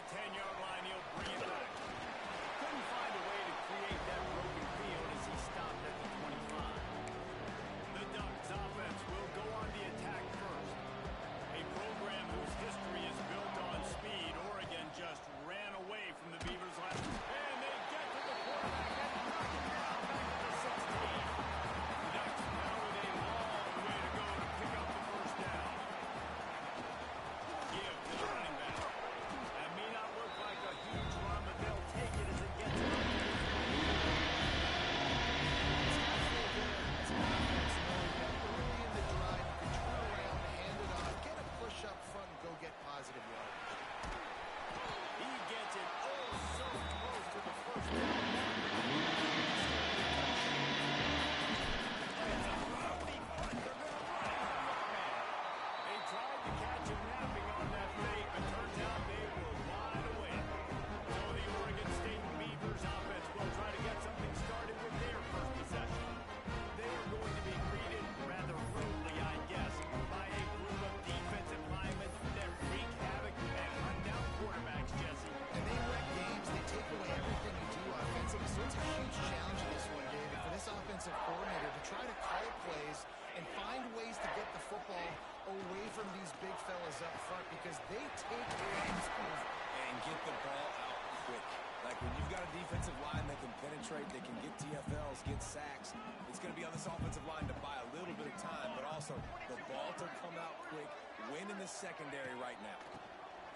the 10-yard line, he'll bring it back. Couldn't find a way to create that broken field as he stopped at the 25. The Ducks offense will go on the attack first. A program whose history is built on speed. Oregon just ran away from the Beavers last week. And they get to the quarterback and knock him down back to the 16. The Ducks now with a long way to go to pick up the first down. Give to the running back. That may not look like a huge run, but they'll take it as it gets up. Up front and go get positive yardage. He gets it oh so close to the first down. It's a rowdy punt. They're going to run it on that man. They tried to catch him napping on that fake, but turns out they were wide awake. So the Oregon State Beavers offense will try to get something started with their first possession. They are going to be greeted rather rudely, I guess, by a group of defensive linemen that wreak havoc and hunt down quarterbacks, Jesse. And they wreck games. They take away everything you do offensively. So it's a huge challenge in this one, David, for this offensive coordinator to try to call plays and find ways to get the football away from these big fellas up front because they take games and get the ball out quick. Like when you've got a defensive line that can penetrate, they can get TFLs, get sacks, it's going to be on this offensive line to buy a little bit of time, but also the ball to come out quick, win in the secondary right now.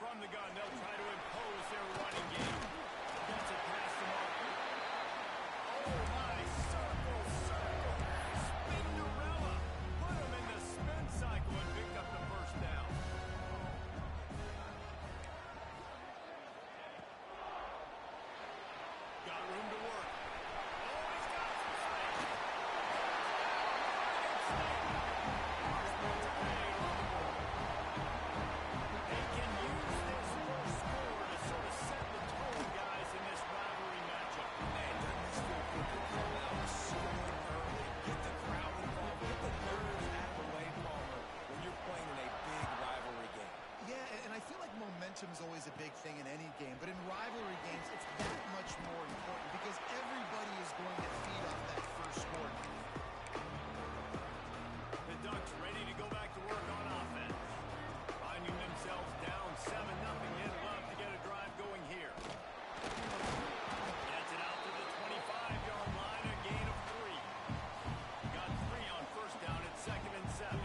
From the gun, they'll try to impose their running game. Gets it past the mark. Oh, my. Circle. Spinderella. Put him in the spin cycle and picked up the first down. Got room to work. Oh, he's got some space. They can use this first score to sort of set the tone, guys, in this rivalry matchup. Man, doesn't this feel good to come out, score early, get the crowd involved, get the nerves out of the way, Palmer, when you're playing in a big rivalry game. Yeah, and I feel like momentum is always a big thing in any game, but in rivalry games, it's that much more important because everybody is going to feed off that first score. The Ducks ready to go back to work on offense. Finding themselves down 7-0, they'd love to get a drive going here. Gets it out to the 25-yard line, a gain of 3. Got 3 on first down at 2nd and 7.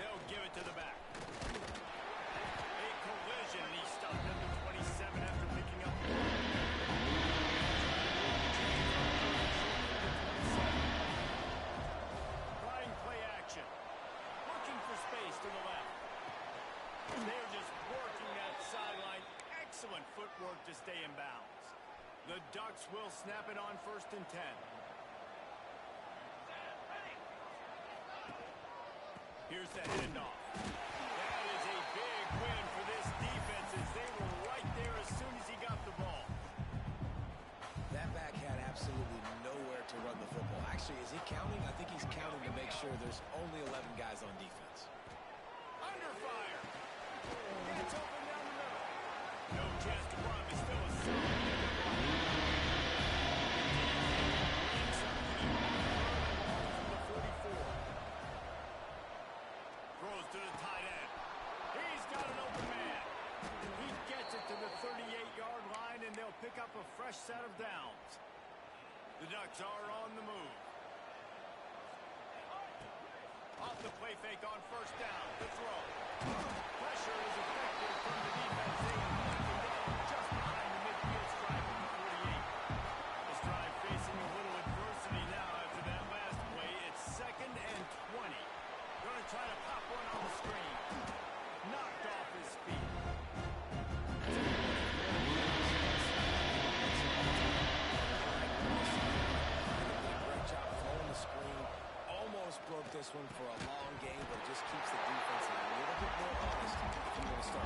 They'll give it to the back. A collision, and he stopped at the 27 after picking up the ball. Trying play action. Looking for space to the left. They're just working that sideline. Excellent footwork to stay in bounds. The Ducks will snap it on 1st and 10. Here's the handoff. That is a big win for this defense as they were right there as soon as he got the ball. That back had absolutely nowhere to run the football. Actually, is he counting? I think he's counting to make sure there's only 11 guys on defense. Under fire. It's open down the middle. No chance to run, but still a solid pickup on the throws to the tight end. He's got an open man. He gets it to the 38-yard line, and they'll pick up a fresh set of downs. The Ducks are on the move. Off the play fake on first down. The throw. Pressure is effective from the defense. They knock him down just behind the midfield stripe of the 48. This drive facing a little adversity now after that last play. It's 2nd and 20. Going to try to pop one on the screen. Knocked off his feet. Great job throwing the screen. Almost broke this one for a long game, but just keeps the defense a little bit more honest if you want to start.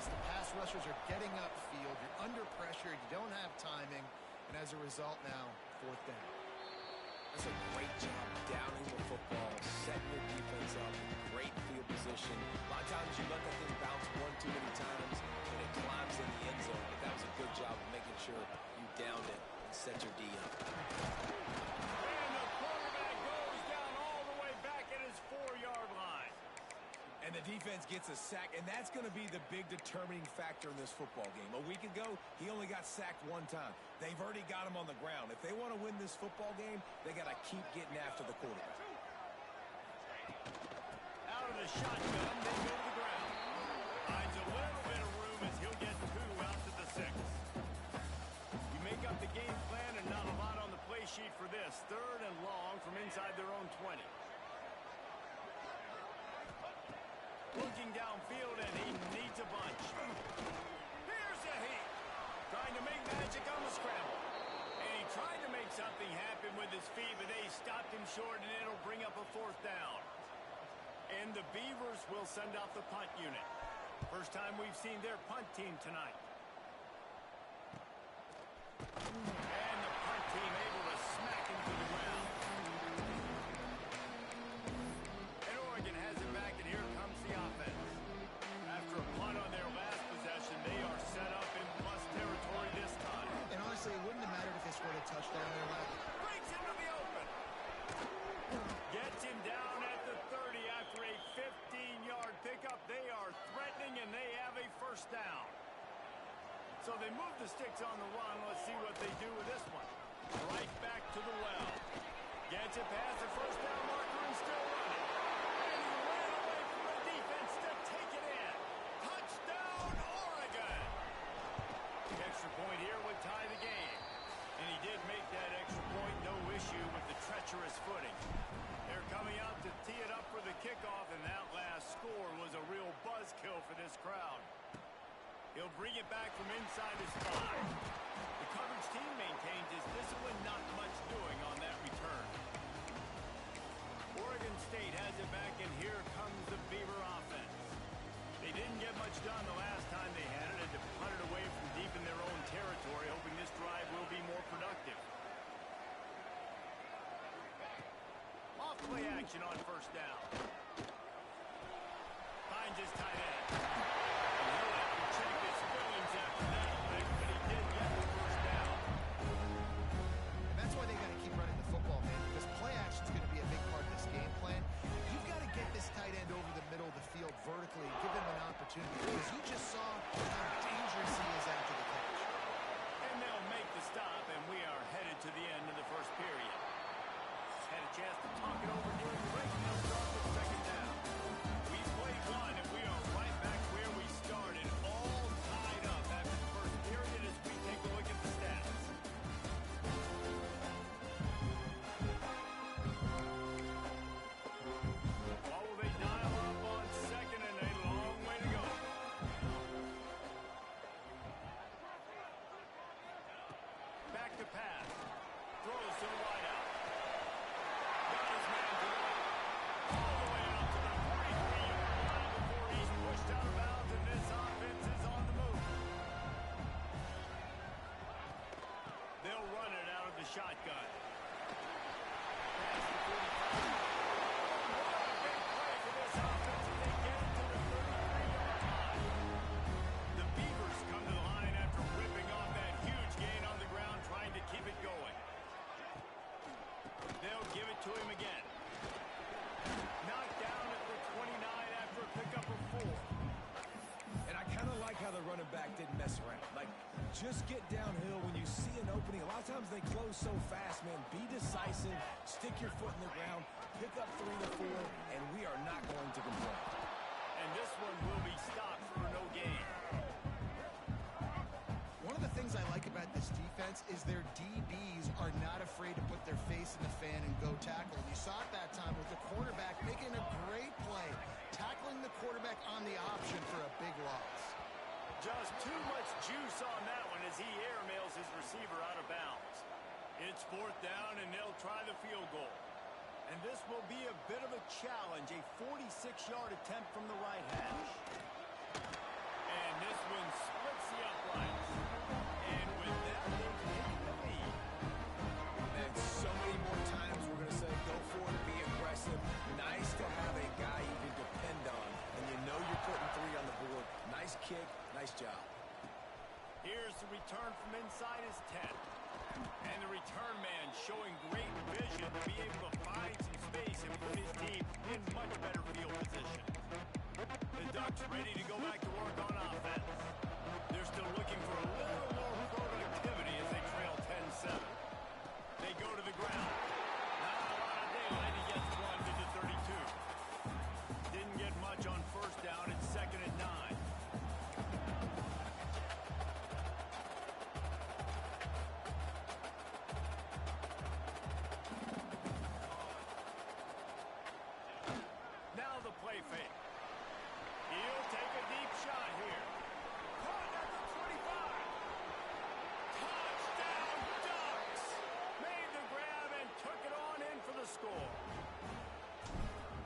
The pass rushers are getting upfield. You're under pressure. You don't have timing. And as a result now, 4th down. That's a great job downing the football, setting your defense up, great field position. A lot of times you let that thing bounce one too many times, and it climbs in the end zone. But that was a good job of making sure you downed it and set your D up. And the quarterback goes down all the way back at his 4-yard line. And the defense gets a sack, and that's going to be the big determining factor in this football game. A week ago, he only got sacked one time. They've already got him on the ground. If they want to win this football game, they got to keep getting after the quarterback. Out of the shotgun, they go to the ground. Finds a little bit of room as he'll get 2 out to the 6. You make up the game plan and not a lot on the play sheet for this. 3rd and long from inside their own 20. Looking downfield, and he needs a bunch. Here's a heat. Trying to make magic on the scramble. And he tried to make something happen with his feet, but they stopped him short, and it'll bring up a 4th down. And the Beavers will send out the punt unit. First time we've seen their punt team tonight. And the punt team able to smack him to the ground. And Oregon has it back, and here comes the offense. After a punt on their last possession, they are set up in plus territory this time. And honestly, it wouldn't have mattered if they scored a touchdown there, Matt. Breaks into the open. Gets him down at the 30 after a 15-yard pickup. They are threatening, and they have a 1st down. So they move the sticks on the run. Let's see what they do with this one. Right back to the well. Gets it past the 1st down marker and still running. And he ran away from the defense to take it in. Touchdown, Oregon! The extra point here would tie the game. And he did make that extra point, no issue with the treacherous footing. They're coming out to tee it up for the kickoff, and that last score was a real buzzkill for this crowd. He'll bring it back from inside his 5. The coverage team maintains his discipline, not much doing on that return. Oregon State has it back, and here comes the Beaver offense. They didn't get much done the last time they had it, and to punt it away from deep in their own territory, hoping this drive will be more productive. Off play action on 1st down. Finds his tight end. Vertically, give him an opportunity, because you just saw how dangerous he is after the catch. And they'll make the stop, and we are headed to the end of the 1st period. Had a chance to talk it over during the break, and they'll start with 2nd down. We played one, and we are right back where we started, all tied up after the 1st period as we take a look at the stats. What will they dial up on 2nd, and a long way to go. Back to pass. Throws to the wideout. Got his man to the left. All the way out to the 43-yard line before he's pushed out of bounds, and this offense is on the move. They'll run it out of the shotgun. Pass to 45. What a big play for this offense as they get it to the 33-yard line. The Beavers come to the line after ripping off that huge gain on the ground, trying to keep it going. They'll give it to him again. Knocked down at the 29 after a pickup of 4. And I kind of like how the running back didn't mess around. Like, just get downhill when you see an opening. A lot of times they close so fast, man. Be decisive, stick your foot in the ground, pick up 3 to 4, and we are not going to complain. And this one will be stopped for no gain. One of the things I like about this defense is their DBs are not afraid to put their face in the fan and go tackle. And you saw it that time with the quarterback making a great play, tackling the quarterback on the option for a big loss. Just too much juice on that one as he airmails his receiver out of bounds. It's 4th down, and they'll try the field goal. And this will be a bit of a challenge, a 46-yard attempt from the right hash. And this one splits the uprights. And with that, they've taken the lead. And so many more times explosive. Nice to have a guy you can depend on, and you know you're putting 3 on the board. Nice kick, nice job. Here's the return from inside his 10. And the return man showing great vision to be able to find some space and put his team in much better field position. The Ducks ready to go back to work on offense. They're still looking for a little more productivity as they trail 10-7. They go to the ground. Not a lot of daylight. He gets one to the 32. Didn't get much on first down. It's 2nd and 9. Now the play fake. He'll take a deep shot here. Caught at the 25. Touchdown Ducks! Made the grab and took it on in for the score.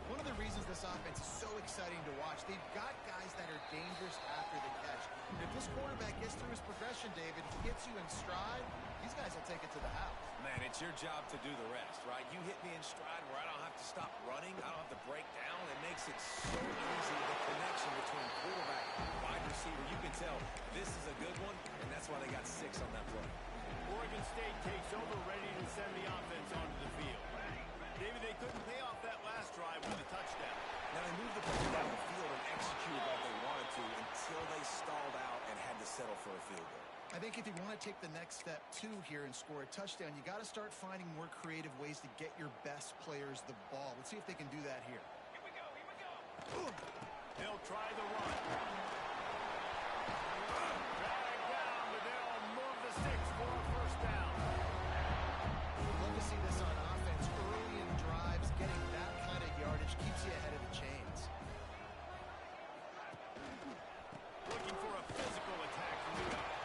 One of the reasons this offense is so exciting to watch, they've got guys that are dangerous after the catch. And if this quarterback gets through his progression, David, he gets you in stride, these guys will take it to the house. Man, it's your job to do the rest, right? You hit me in stride where I don't have to stop running. I don't have to break down. It makes it so easy, the connection between quarterback and wide receiver. You can tell this is a good one, and that's why they got 6 on that play. Oregon State takes over, ready to send the offense onto the field. David, they couldn't pay off that last drive with a touchdown. Now, they moved the ball down the field and executed like they wanted to until they stalled out and had to settle for a field goal. I think if you want to take the next step, too, here and score a touchdown, you got to start finding more creative ways to get your best players the ball. Let's see if they can do that here. Here we go, here we go. They'll try the run. Drag down, but they'll move the sticks for a first down. Love to see this on offense. Early in drives, getting that kind of yardage keeps you ahead of the chains. Looking for a physical attack from the Ducks.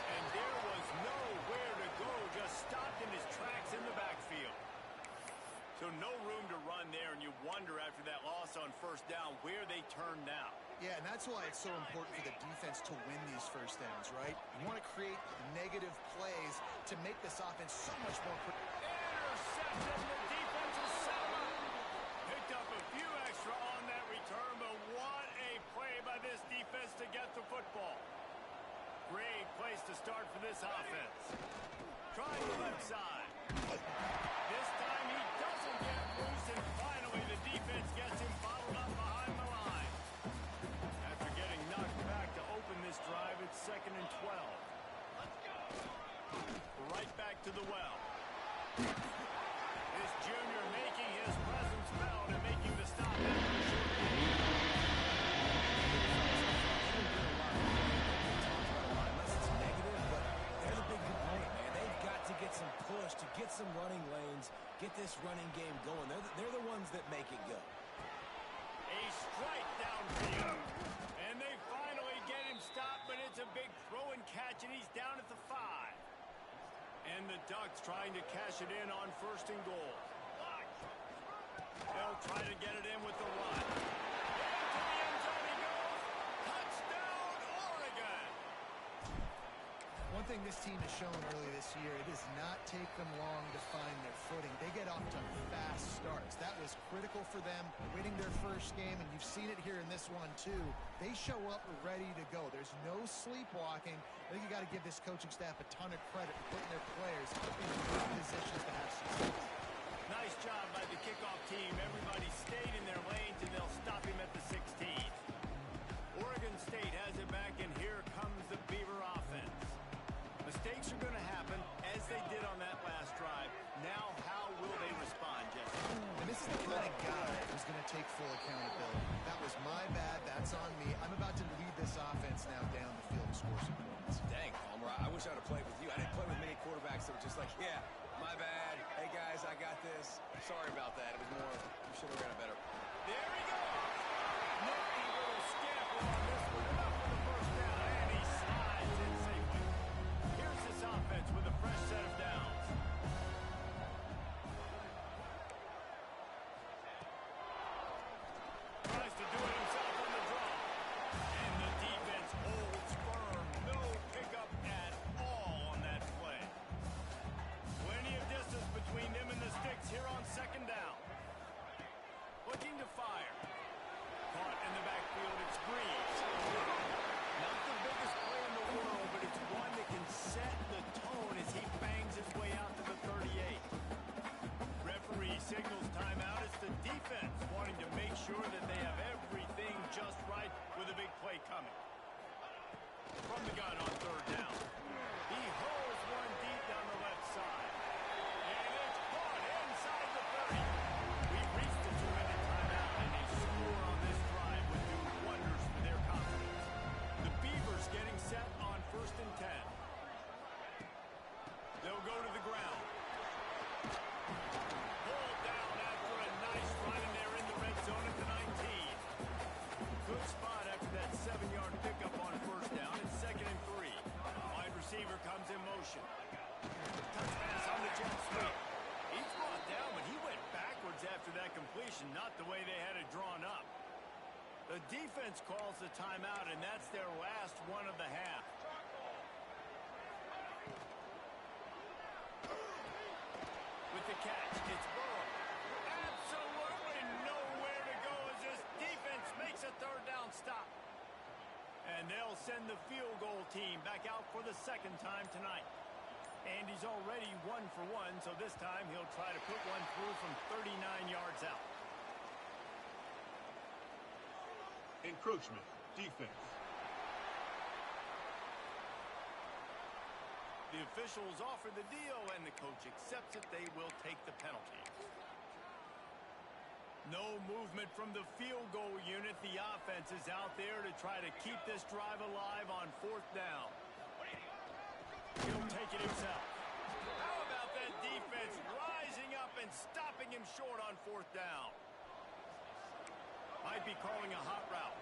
And there was nowhere to go, just stopped in his tracks in the backfield. So no room to run there, and you wonder after that loss on first down where they turn now. Yeah, and that's why it's so important for the defense to win these first downs, right? You want to create negative plays to make this offense so much more... Interception, the defense is sound. Picked up a few extra on that return, but what a play by this defense to get the football. Great place to start for this offense. Trying the left side. This time he doesn't get loose, and finally the defense gets him bottled up behind the line. After getting knocked back to open this drive, it's 2nd and 12. Let's go. Right back to the well. This junior making his presence felt and making the stop after a short game. Get some push, to get some running lanes, get this running game going. They're the ones that make it go. A strike downfield. And they finally get him stopped, but it's a big throw and catch, and he's down at the 5. And the Ducks trying to cash it in on 1st and goal. They'll try to get it in with the run. Into the end zone he goes. Touchdown, Oregon! One thing this team has shown early this year, it does not take them long to find their footing. They get off to fast starts. That was critical for them, winning their first game, and you've seen it here in this one, too. They show up ready to go. There's no sleepwalking. I think you got to give this coaching staff a ton of credit for putting their players in good positions to have success. Nice job by the kickoff team. Everybody stayed in their lanes, and they'll stop him at the 16. Oregon State has it back, and here comes the Beaver offense. Mistakes are going to happen, as they did on that last drive. Now, how will they respond, Jesse? And this is the kind of guy who's going to take full accountability. That was my bad. That's on me. I'm about to lead this offense now down the field and score some points. Dang, Palmer, I wish I would have played with you. I didn't play with many quarterbacks that were just like, yeah, my bad. Hey, guys, I got this. Sorry about that. It was more, you should have ran it better. There he goes. Nifty little scamper on this one. Enough for the first down, and he slides in safely. Here's this offense with a fresh set of downs. Tries to do it himself on the draw. And the defense holds firm. No pickup at all on that play. Plenty of distance between them and the sticks here on 2nd down. gun on third down. He hauls one deep down the left side. And it's caught inside the 30. We've reached the 2-minute timeout, and a score on this drive would do wonders for their confidence. The Beavers getting set on 1st and 10. They'll go to the ground. Pulled down after a nice run, and they're in the red zone at the 19. Good spot after that 7-yard pickup on 1st down. It's 2nd and 3. Wide receiver comes in motion. Touch pass on the jet sweep. He's brought down, but he went backwards after that completion, not the way they had it drawn up. The defense calls the timeout, and that's their last one of the half. With the catch, it's Burrow. Absolutely nowhere to go as this defense makes a 3rd down stop. And they'll send the field goal team back out for the 2nd time tonight. Andy's already 1 for 1, so this time he'll try to put one through from 39 yards out. Encroachment, defense. The officials offer the deal, and the coach accepts it. They will take the penalty. No movement from the field goal unit. The offense is out there to try to keep this drive alive on 4th down. He'll take it himself. How about that defense rising up and stopping him short on 4th down? Might be calling a hot route.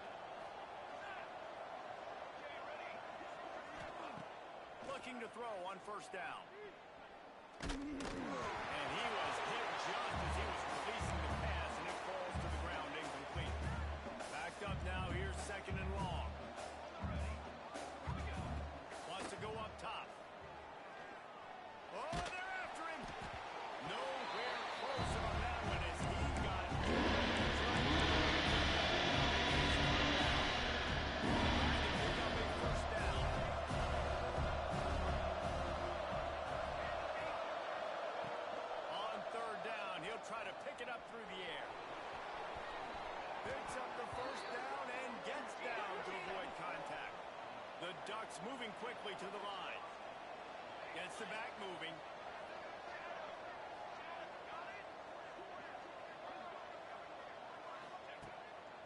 Looking to throw on 1st down. And he was hit just as he was releasing the pass, and it falls to the ground incomplete. Backed up now, here's 2nd and long. Wants to go up top. Oh, they're after him. Nowhere close on that one as he got pick up a 1st down. On 3rd down, he'll try to pick it up through the air. Picks up the 1st down and gets down to avoid contact. The Ducks moving quickly to the line. Gets the back moving.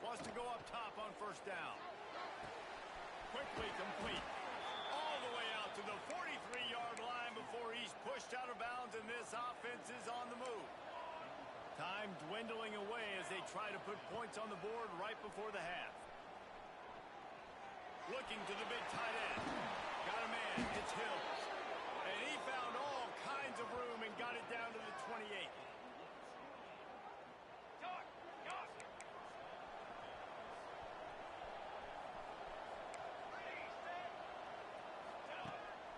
Wants to go up top on 1st down. Quickly complete. All the way out to the 43-yard line before he's pushed out of bounds, and this offense is on the move. Time dwindling away as they try to put points on the board right before the half. Looking to the big tight end. Got a man. It's Hills. And he found all kinds of room and got it down to the 28.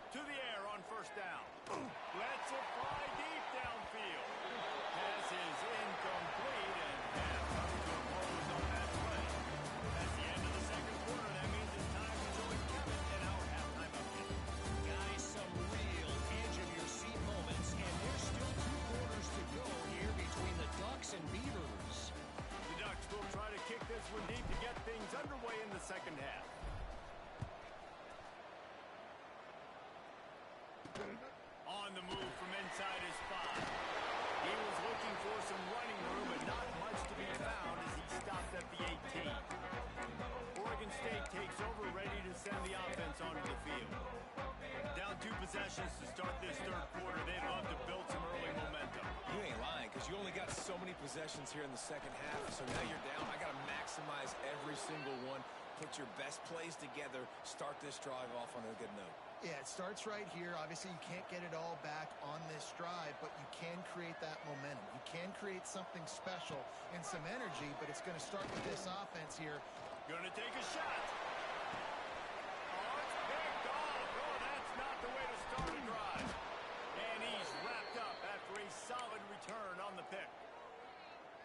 To the air on 1st down. Lets it fly deep downfield. Pass is incomplete, and half comes to a close on that play. That's the end of the 2nd quarter. That means it's time to join Kevin in our halftime update. Guys, some real edge-of-your-seat moments, and there's still 2 quarters to go here between the Ducks and Beavers. The Ducks will try to kick this one deep to get things underway in the 2nd half. On the move from inside his 5. He was looking for some running room, but not much to be found as he stopped at the 18. Oregon State takes over, ready to send the offense onto the field. Down 2 possessions to start this 3rd quarter. They'd love to build some early momentum. You ain't lying, because you only got so many possessions here in the 2nd half, so now you're down. I got to maximize every single one. Put your best plays together. Start this drive off on a good note. Yeah, it starts right here. Obviously, you can't get it all back on this drive, but you can create that momentum. You can create something special and some energy, but it's going to start with this offense here. Going to take a shot. Oh, it's picked off. Oh, that's not the way to start a drive. And he's wrapped up after a solid return on the pick.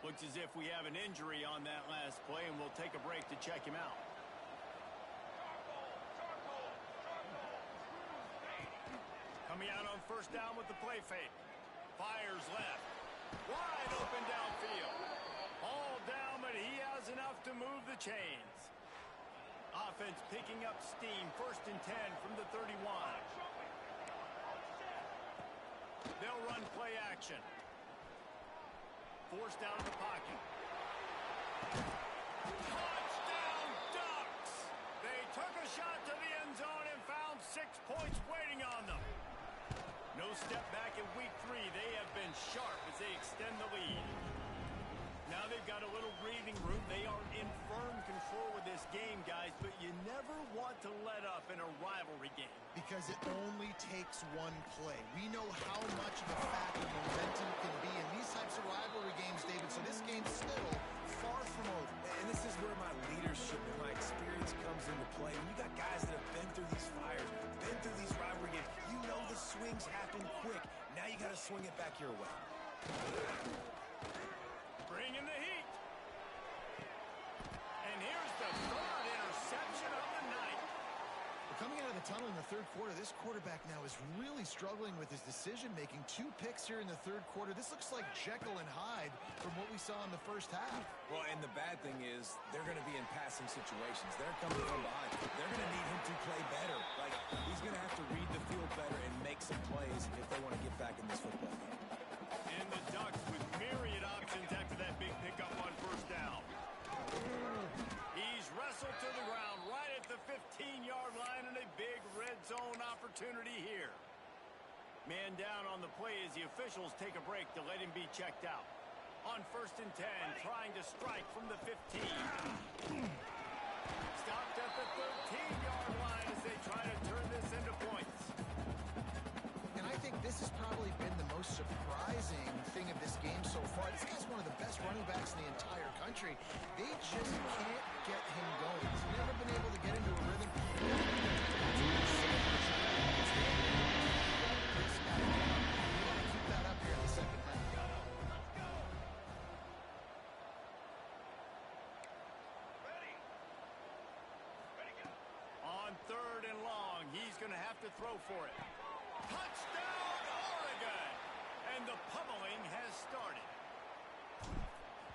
Looks as if we have an injury on that last play, and we'll take a break to check him out. Coming out on 1st down with the play fake. Fires left. Wide open downfield. All down, but he has enough to move the chains. Offense picking up steam. 1st and 10 from the 31. They'll run play action. Forced out of the pocket. Touchdown Ducks! They took a shot to the end zone and found 6 points waiting on them. No step back in week 3. They have been sharp as they extend the lead. Now they've got a little breathing room. They are in firm control with this game, guys, but you never want to let up in a rivalry game. Because it only takes one play. We know how much of a factor momentum can be in these types of rivalry games, David, so this game's still far from over. And this is where my leadership and my experience comes into play. When you got guys that have been through these fires, been through these rivalry games, you know the swings happen quick. Now you got to swing it back your way. Bring in the heat. And here's the 3rd interception of the night. Coming out of the tunnel in the 3rd quarter, this quarterback now is really struggling with his decision-making. 2 picks here in the 3rd quarter. This looks like Jekyll and Hyde from what we saw in the 1st half. Well, and the bad thing is they're going to be in passing situations. They're coming from behind. They're going to need him to play better. Like, he's going to have to read the field better and make some plays if they want to get back in this football game. And the Ducks with myriad options after that big pickup on 1st down. He's wrestled to the ground right at the 15-yard line and a big red zone opportunity here. Man down on the play as the officials take a break to let him be checked out. On 1st and 10, trying to strike from the 15. Stopped at the 13-yard line as they try to turn this into points. And I think this has probably been the most surprising thing of this game so far. This guy's one of the best running backs in the entire country. They just can't get him going. He's never been able to get into a rhythm. Keep that up here in the 2nd half. On 3rd and long, he's going to have to throw for it. Touchdown, Oregon! And the pummeling has started.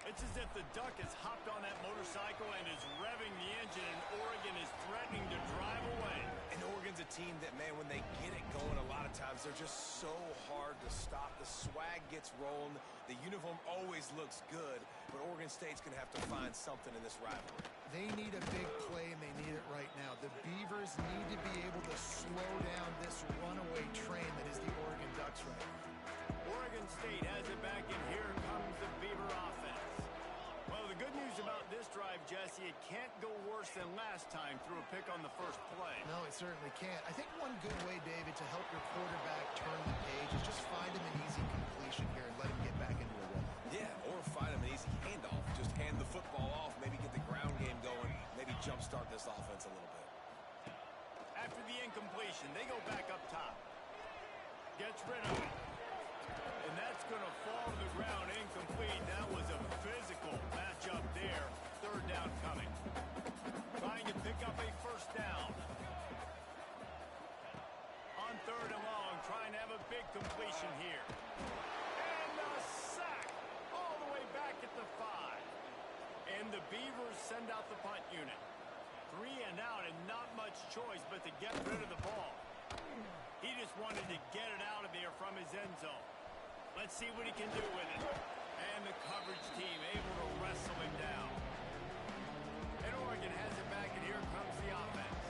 It's as if the Duck has hopped on that motorcycle and is revving the engine, and Oregon is threatening to drive away. And Oregon's a team that, man, when they get it going, a lot of times they're just so hard to stop. The swag gets rolling. The uniform always looks good, but Oregon State's going to have to find something in this rivalry. They need a big play, and they need it right now. The Beavers need to be able to slow down this runaway train that is the Oregon Ducks right now. Oregon State has it back, and here comes the Beaver offense. Well, the good news about this drive, Jesse, it can't go worse than last time through a pick on the 1st play. No, it certainly can't. I think one good way, David, to help your quarterback turn the page is just find him an easy completion here and let him get back into a rhythm. Yeah, or find him an easy handoff. Just hand the football off, maybe get the ground game going, maybe jumpstart this offense a little bit. After the incompletion, they go back up top. Gets rid of it. And that's going to fall to the ground incomplete. That was a physical matchup there. 3rd down coming. Trying to pick up a 1st down. On 3rd and long, trying to have a big completion here. And a sack all the way back at the 5. And the Beavers send out the punt unit. 3 and out and not much choice but to get rid of the ball. He just wanted to get it out of there from his end zone. Let's see what he can do with it. And the coverage team able to wrestle him down. And Oregon has it back, and here comes the offense.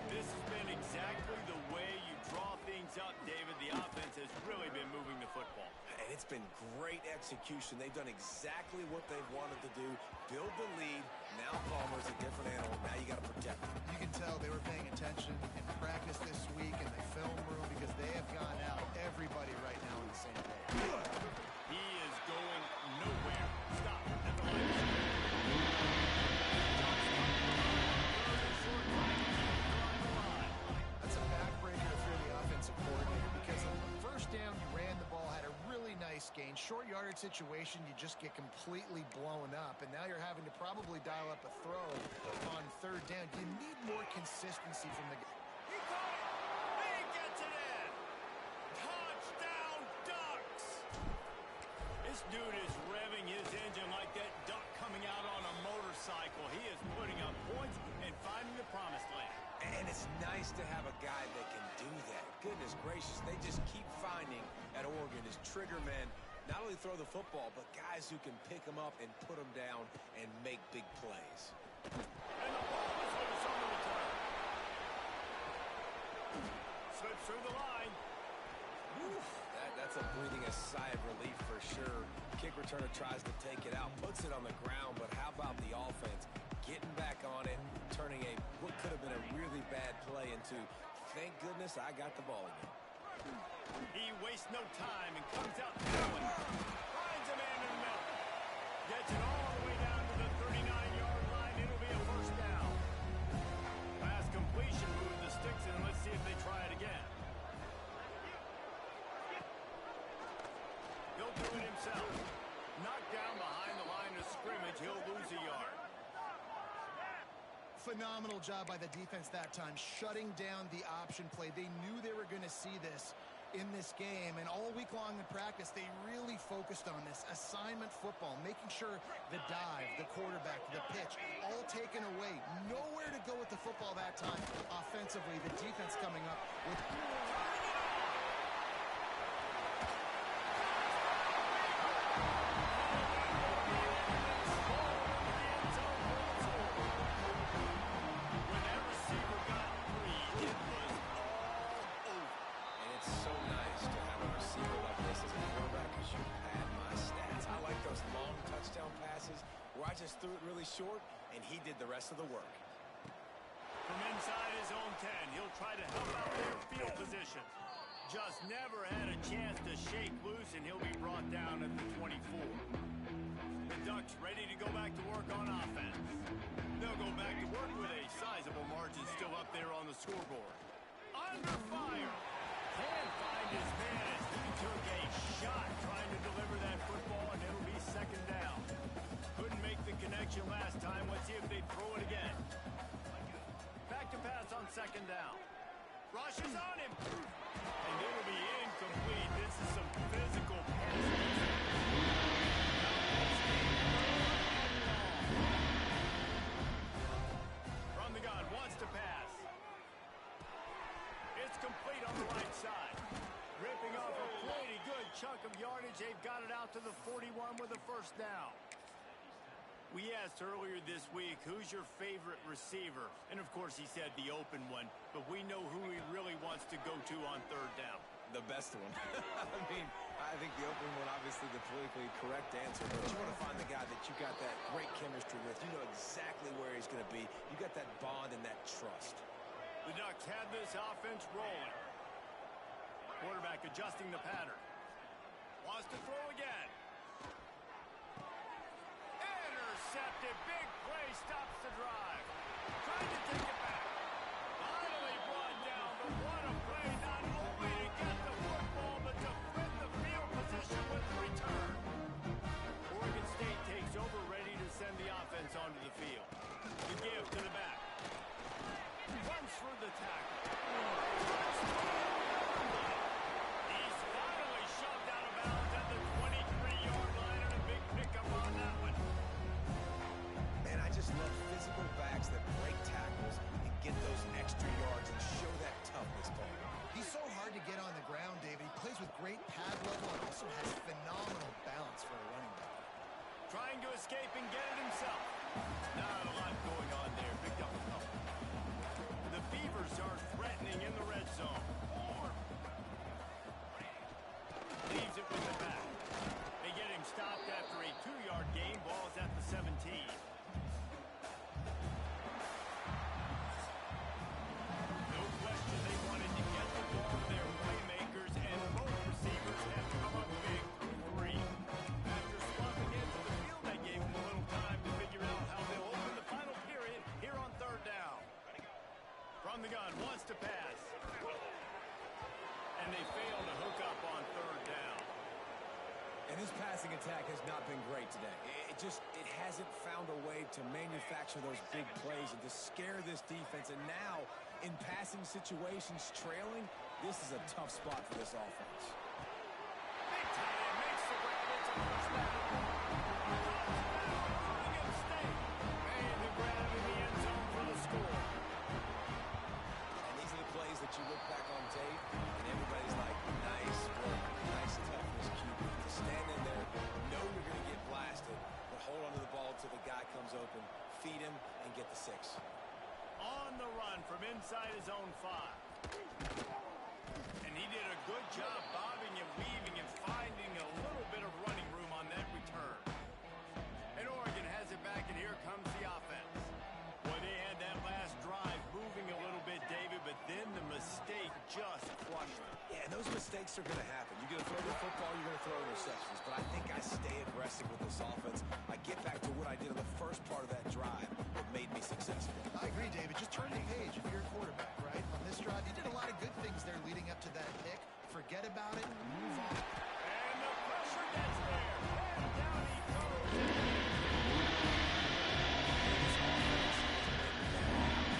This has been exactly the way you draw things up, David. The offense has really been moving the football. And it's been great execution. They've done exactly what they've wanted to do. Build the lead. Now Palmer's a different animal. Now you got to protect him. You can tell they were paying attention in practice this week in the film room because they have gone out, everybody right now on the same page. He is going nowhere. Stop at the line. That's a backbreaker for the offensive coordinator because on the 1st down, you ran the ball, had a really nice gain. Short yardage situation, you just get completely blown up, and now you're having to probably dial up a throw on 3rd down. You need more consistency from the guy. He caught it. And he gets it in. Touchdown, Ducks. This dude is revving his engine like that duck coming out on a motorcycle. He is putting up points and finding the And it's nice to have a guy that can do that. Goodness gracious, they just keep finding at Oregon is trigger men. Not only throw the football, but guys who can pick them up and put them down and make big plays. And the ball is loose on the return. Slips through the line. Oof, that's a breathing a sigh of relief for sure. Kick returner tries to take it out, puts it on the ground, but how about the offense getting back on it, turning what could have been a really bad play into, thank goodness I got the ball again. He wastes no time and comes out throwing. Finds a man in the middle. Gets it all the way down to the 39-yard line. It'll be a first down. Pass completion, moving the sticks in. Let's see if they try it again. He'll do it himself. Knocked down behind the line of scrimmage. He'll lose a yard. Phenomenal job by the defense that time, shutting down the option play. They knew they were going to see this in this game, and all week long in practice, they really focused on this assignment football, making sure the dive, the quarterback, the pitch, all taken away. Nowhere to go with the football that time offensively. The defense coming up with... Threw it really short, and he did the rest of the work. From inside his own 10, he'll try to help out their field position. Just never had a chance to shake loose, and he'll be brought down at the 24. The Ducks ready to go back to work on offense. They'll go back to work with a sizable margin still up there on the scoreboard. Under fire. Can't find his man as he took a shot trying to deliver that football, and it'll be second down. Couldn't make the connection last time. Let's see if they throw it again. Back to pass on second down. Rushes on him. And it'll be incomplete. This is some physical passing. From the gun, wants to pass. It's complete on the right side. Ripping off a pretty good chunk of yardage. They've got it out to the 41 with a first down. We asked earlier this week, who's your favorite receiver? And, of course, he said the open one. But we know who he really wants to go to on third down. The best one. I think the open one, obviously the politically correct answer. But you want to find the guy that you got that great chemistry with. You know exactly where he's going to be. You got that bond and that trust. The Ducks have this offense rolling. Quarterback adjusting the pattern. Wants to throw again. Intercepted. Big play stops the drive. Trying to take it back. Finally brought down, but what a play. Not only to get the football, but to flip the field position with the return. Oregon State takes over, ready to send the offense onto the field. The give to the back. Runs through the tackle. He's finally shoved out of bounds at the 23-yard line, and a big pickup on that one. Man, I just love physical backs that break tackles and get those extra yards and show that toughness to him. He's so hard to get on the ground, David. He plays with great pad level and also has phenomenal balance for a running back. Trying to escape and get it himself. Not a lot going on there. Picked up a couple. The Beavers are threatening in the red zone. Leaves it with the back. They get him stopped after a 2-yard gain. Ball's at the 17. No question they wanted to get the ball to their playmakers, and both receivers have come up big for 3. After swapping into the field, that gave them a little time to figure out how they'll open the final period here on third down. From the gun, wants to pass. And they fail to hook up on third down. And his passing attack has not been great today. It hasn't found a way to manufacture those big plays and to scare this defense. And now, in passing situations, trailing, this is a tough spot for this offense. Big tight end makes the grab. It's a first down. Oregon State made the grab in the end zone for the score. feed him, and get the 6. On the run from inside his own 5. And he did a good job bobbing and weaving and finding a little bit of running room on that return. And Oregon has it back, and here comes the offense. Boy, they had that last drive moving a little bit, David, but then the mistake just crushed them. Yeah, and those mistakes are going to happen. You're going to throw the football, you're going to throw interceptions. But I think I stay aggressive with this offense. I get back to what I did in the first part of that drive, what made me successful. I agree, David. Just turn the page if you're a quarterback, right? On this drive, you did a lot of good things there leading up to that pick. Forget about it. Move on. And the pressure gets there. And down he goes.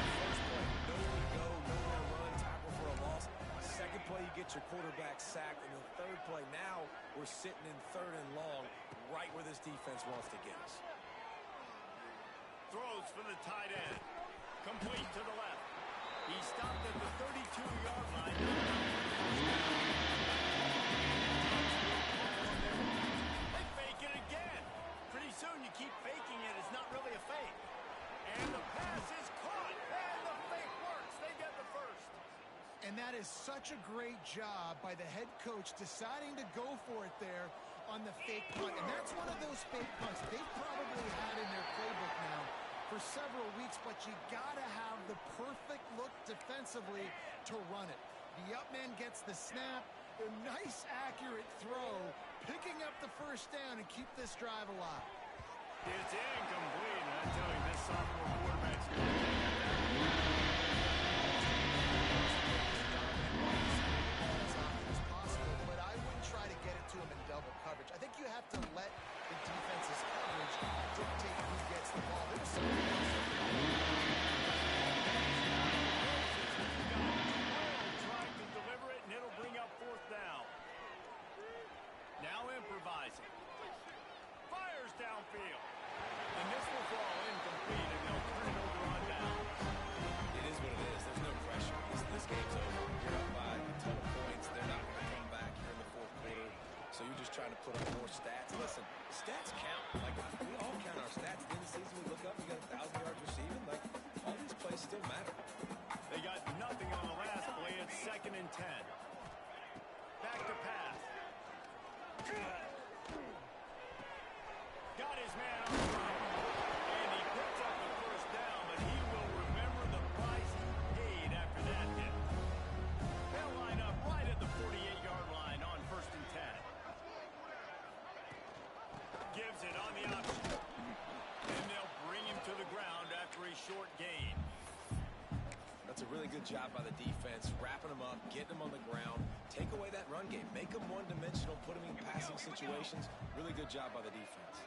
First play, nowhere to go, nowhere to run, tackle for a loss. Second play, you get your quarterback sacked. And the third play, now we're sitting in 3rd and long, right where this defense wants to get us. Throws for the tight end. Complete to the left. He stopped at the 32-yard line. They fake it again. Pretty soon you keep faking it. It's not really a fake. And the pass is caught. And the fake works. They get the first. And that is such a great job by the head coach deciding to go for it there on the fake punt. And that's one of those fake punts they've probably had in their playbook now for several weeks, but you gotta have the perfect look defensively to run it. The up man gets the snap, a nice accurate throw, picking up the first down and keep this drive alive. It's incomplete. I tell you, this sophomore quarterback's going to as often as possible, but I wouldn't try to get it to him in double coverage. I think you have to let the defense's coverage dictate who gets the ball. There's some trying to deliver it, and it'll bring up 4th down. Now improvising. Fires downfield. And this will fall incomplete, and they'll turn it over on downs. It is what it is. There's no pressure. This game's over. You're up by a ton of points. They're not going to come back here in the 4th quarter. So you're just trying to put up more stats. Listen, stats count. Like, we all count our stats. In the season, we look up, you got 1,000 yards receiving. Like, all these plays still matter. They got nothing on the last play. It's 2nd and 10. Back to pass. Got his man on the run. And he picks up the first down, but he will remember the price he paid after that hit. They'll line up right at the 48-yard line on 1st and 10. Gives it on the option. And they'll bring him to the ground after a short gain. That's a really good job by the defense, wrapping them up, getting them on the ground, take away that run game, make them one-dimensional, put them in passing situations. Really good job by the defense.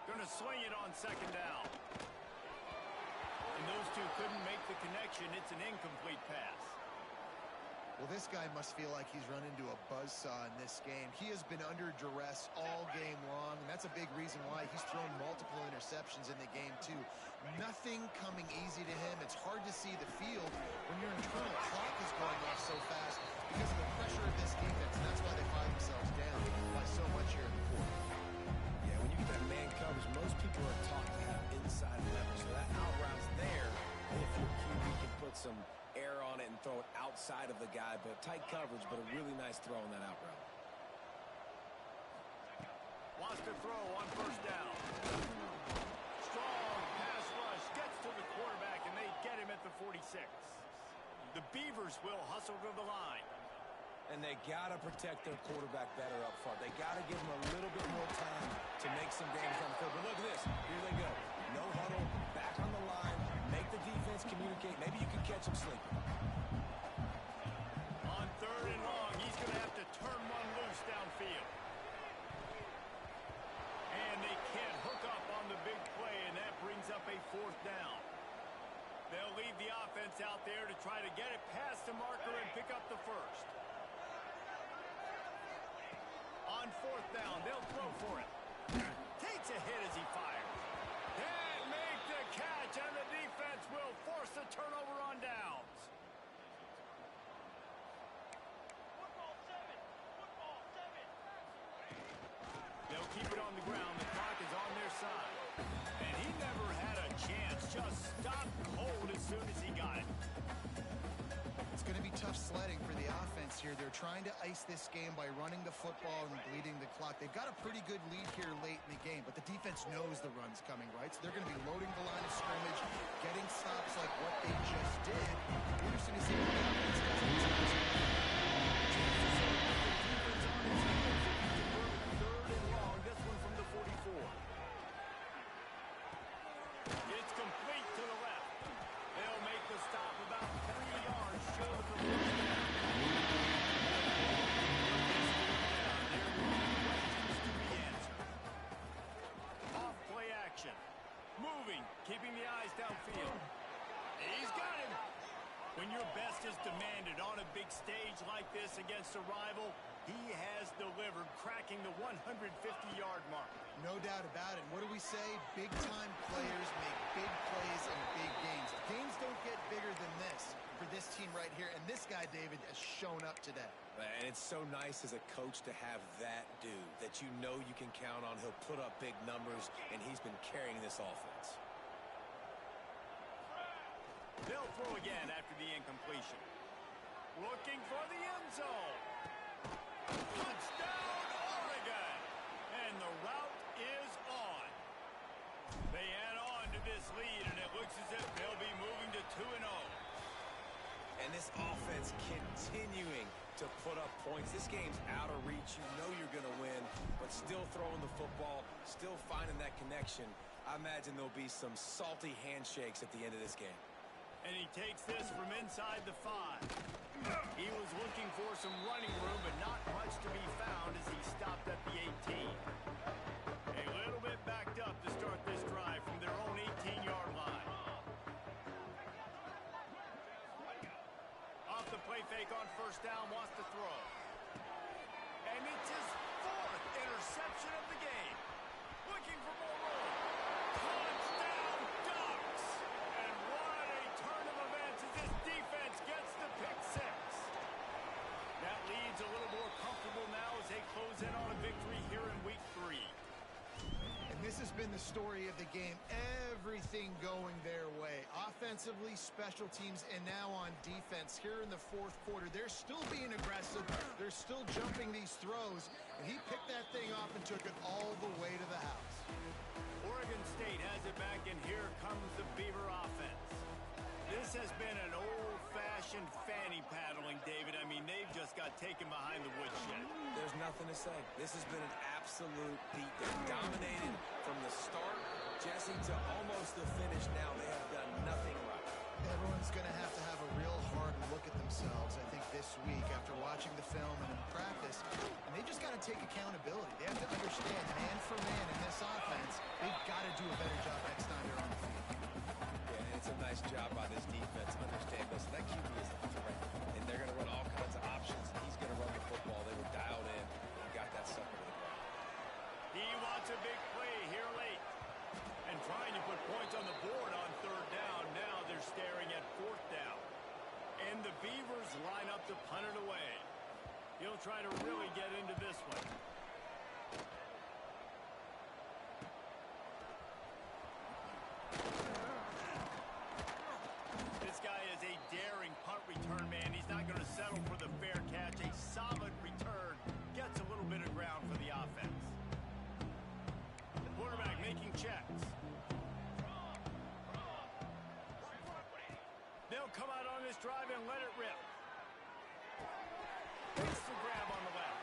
Going to swing it on 2nd down. And those two couldn't make the connection. It's an incomplete pass. Well, this guy must feel like he's run into a buzzsaw in this game. He has been under duress all game long, and that's a big reason why he's thrown multiple interceptions in the game, too. Nothing coming easy to him. It's hard to see the field when your internal clock is going off so fast because of the pressure of this defense, and that's why they find themselves down by so much here in the 4th. Yeah, when you get that man coverage, most people are taught to have inside leverage. So that out route's there. If your QB can put some air on it and throw it outside of the guy, but tight coverage, but a really nice throw on that out route. Wants to throw on 1st down. Strong pass rush gets to the quarterback, and they get him at the 46. The Beavers will hustle to the line. And they got to protect their quarterback better up front. They got to give him a little bit more time to make some damage on the field. But look at this. Here they go. No huddle, back on the line, make the defense communicate. Maybe you can catch them sleeping. On 3rd and long, he's going to have to turn one loose downfield. And they can't hook up on the big play, and that brings up a 4th down. They'll leave the offense out there to try to get it past the marker and pick up the first. On 4th down, they'll throw for it. Takes a hit as he fires. Can't make the catch, and the defense will force the turnover on downs. They'll keep it on the ground. The clock is on their side. And soon as he got it. It's going to be tough sledding for the offense here. They're trying to ice this game by running the football and bleeding the clock. They've got a pretty good lead here late in the game, but the defense knows the run's coming, right? So they're going to be loading the line of scrimmage, getting stops like what they just did. Interesting to see what the offense does in this game. Third and long, this one from the 44. It's complete to the left. They'll make the stop about 3 yards short of the first down. Questions to be answered. Off play action. Moving, keeping the eyes downfield. He's got him. When your best is demanded on a big stage like this against a rival, he has delivered, cracking the 150-yard mark. No doubt about it. What do we say? Big-time players make big plays in big games. Games don't get bigger than this for this team right here, and this guy, David, has shown up today. And it's so nice as a coach to have that dude that you know you can count on. He'll put up big numbers, and he's been carrying this offense. They'll throw again after the incompletion. Looking for the end zone. Touchdown, Oregon! And the route is on. They add on to this lead, and it looks as if they'll be moving to 2-0. And this offense continuing to put up points. This game's out of reach. You know you're going to win, but still throwing the football, still finding that connection. I imagine there'll be some salty handshakes at the end of this game. And he takes this from inside the 5. He was looking for some running room, but not much to be found as he stopped at the 18. A little bit backed up to start this drive from their own 18-yard line. Off the play fake on first down, wants to throw. And it's his 4th interception of the game. Looking for more room. Touchdown, Ducks! And what a turn of events as this defense gets the pick 6. That leads a little more comfortable now as they close in on a victory here in week 3. And this has been the story of the game. Everything going their way. Offensively, special teams, and now on defense. Here in the 4th quarter, they're still being aggressive. They're still jumping these throws. And he picked that thing off and took it all the way to the house. Oregon State has it back, and here comes the Beaver offense. This has been an old-fashioned fanny paddling, David. I mean, they've just got taken behind the woodshed. There's nothing to say. This has been an absolute beatdown. Dominated from the start, Jesse, to almost the finish now. They have done nothing right. Everyone's going to have a real hard look at themselves, I think, this week after watching the film and in practice. And they just got to take accountability. They have to understand, man for man in this offense, they've got to do a better job next time they're on the field. Yeah, and it's a nice job by this defense. Understand this. That QB is a threat. And they're going to run all kinds of options. He's going to run the football. They were dialed in and got that sucker to the ground. He wants a big play here late. And trying to put points on the board on 3rd down. Now they're staring at 4th down. And the Beavers line up to punt it away. He'll try to really get into this one. This guy is a daring punt return man. He's not going to settle for the fair catch. A solid return. Gets a little bit of ground for the offense. The quarterback making checks. They'll come out on this drive and let it rip. Takes the grab on the left.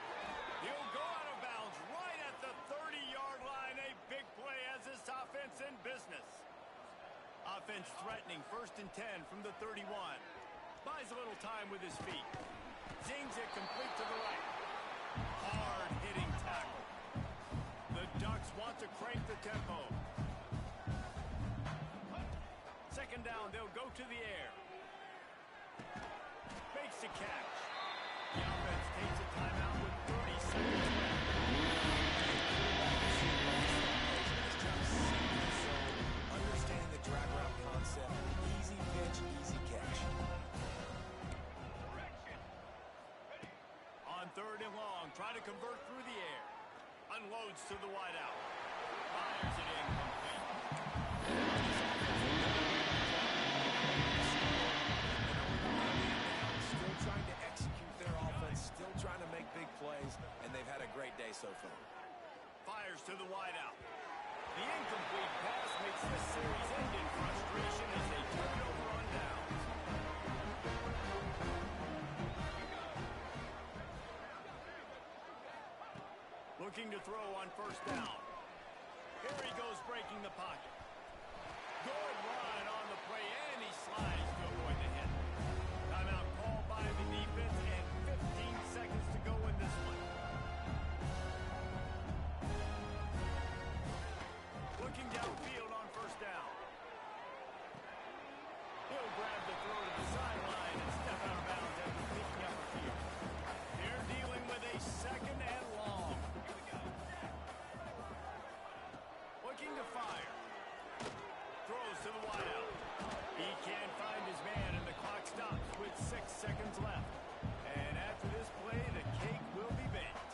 He'll go out of bounds right at the 30-yard line. A big play as this offense in business. Offense threatening, 1st and 10 from the 31. Buys a little time with his feet. Zings it complete to the right. Hard-hitting tackle. The Ducks want to crank the tempo. 2nd down, they'll go to the air. Makes the catch. The offense takes a timeout with 30 seconds left. Understanding the drag route concept. Easy pitch, easy catch. On 3rd and long, trying to convert through the air. Unloads to the wideout. Fires it incomplete. looking to throw on first down. Here he goes breaking the pocket. Good run on the play, and he slides to avoid the hit. Timeout called by the defense, and 15 seconds to go in this one. Looking downfield on first down. He'll grab the throw to the sideline and step out of bounds after picking up a few. They're dealing with a second and long. Looking to fire. Throws to the wideout. He can't find his man, and the clock stops with 6 seconds left. And after this play, the cake will be baked.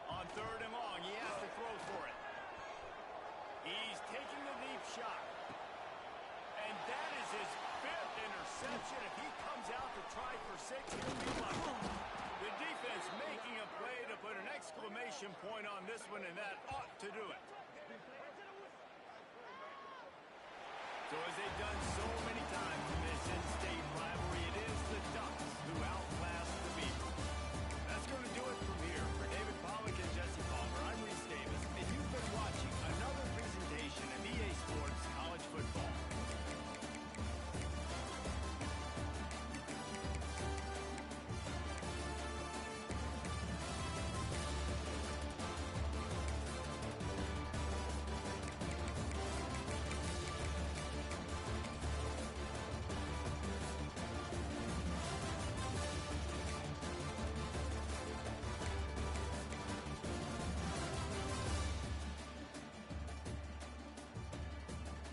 On third and long, he has to throw for it. He's taking the deep shot. And that is his 5th interception. If he comes out to try for 6, he'll be lucky. The defense making a play to put an exclamation point on this one, and that ought to do it. So as they've done so many times in this in-state